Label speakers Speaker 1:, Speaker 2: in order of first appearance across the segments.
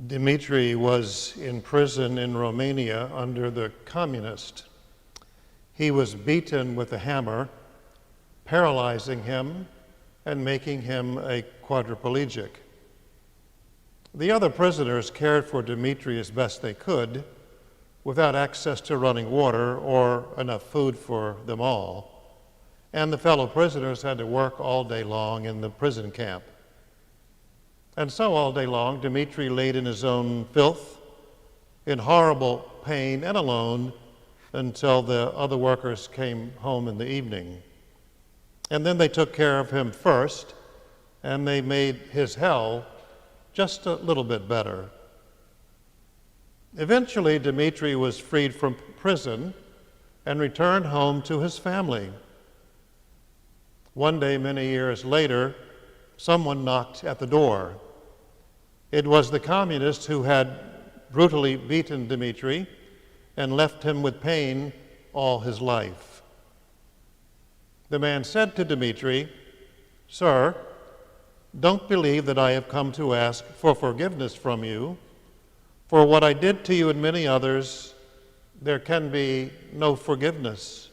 Speaker 1: Dmitri was in prison in Romania under the communist. He was beaten with a hammer, paralyzing him and making him a quadriplegic. The other prisoners cared for Dmitri as best they could, without access to running water or enough food for them all. And the fellow prisoners had to work all day long in the prison camp. And so all day long, Dmitri laid in his own filth, in horrible pain and alone, until the other workers came home in the evening. And then they took care of him first, and they made his hell just a little bit better. Eventually, Dmitri was freed from prison and returned home to his family. One day, many years later, someone knocked at the door. It was the communist who had brutally beaten Dmitri and left him with pain all his life. The man said to Dmitri, "Sir, don't believe that I have come to ask for forgiveness from you. For what I did to you and many others, there can be no forgiveness.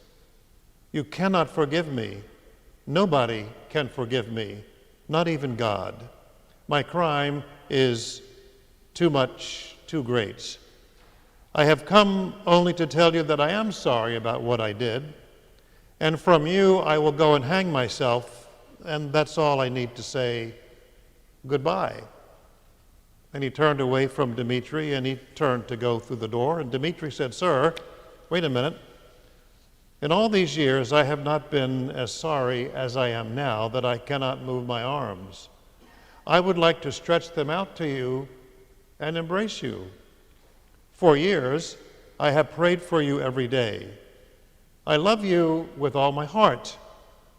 Speaker 1: You cannot forgive me. Nobody can forgive me, not even God. My crime is too much, too great. I have come only to tell you that I am sorry about what I did, and from you I will go and hang myself, and that's all I need to say. Goodbye." And he turned away from Dmitri, and he turned to go through the door, and Dmitri said, "Sir, wait a minute. In all these years I have not been as sorry as I am now that I cannot move my arms. I would like to stretch them out to you and embrace you. For years I have prayed for you every day. I love you with all my heart.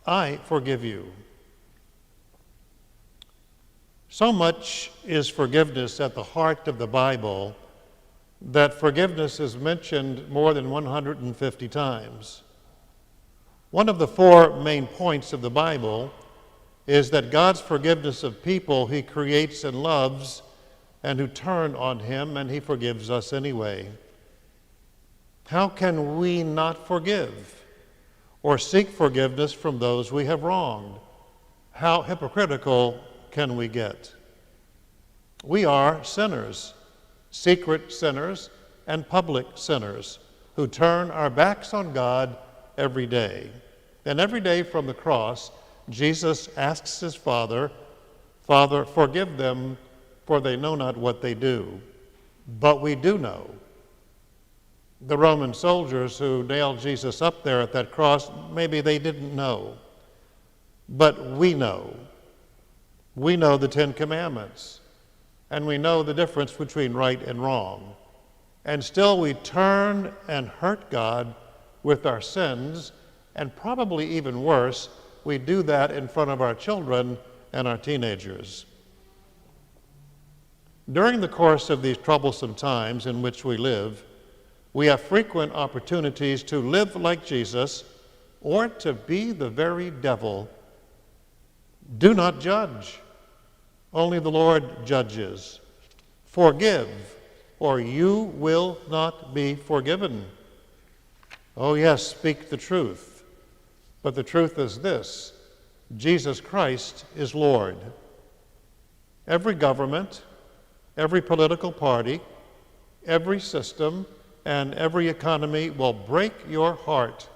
Speaker 1: I forgive you." So much is forgiveness at the heart of the Bible that forgiveness is mentioned more than 150 times. One of the four main points of the Bible is that God's forgiveness of people he creates and loves and who turn on him, and he forgives us anyway. How can we not forgive or seek forgiveness from those we have wronged? How hypocritical can we get? We are sinners, secret sinners and public sinners, who turn our backs on God every day. And every day from the cross, Jesus asks his Father, "Father, forgive them, for they know not what they do." But we do know. The Roman soldiers who nailed Jesus up there at that cross, maybe they didn't know. But we know. We know the Ten Commandments, and we know the difference between right and wrong. And still we turn and hurt God with our sins, and probably even worse, we do that in front of our children and our teenagers. During the course of these troublesome times in which we live, we have frequent opportunities to live like Jesus or to be the very devil. Do not judge. Only the Lord judges. Forgive, or you will not be forgiven. Oh yes, speak the truth. But the truth is this: Jesus Christ is Lord. Every government, every political party, every system, and every economy will break your heart.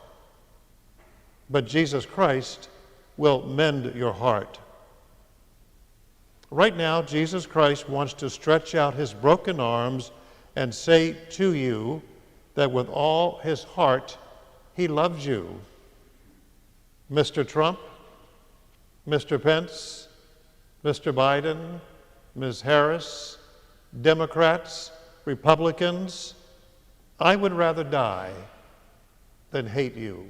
Speaker 1: But Jesus Christ will mend your heart. Right now, Jesus Christ wants to stretch out his broken arms and say to you that with all his heart, he loves you. Mr. Trump, Mr. Pence, Mr. Biden, Ms. Harris, Democrats, Republicans, I would rather die than hate you.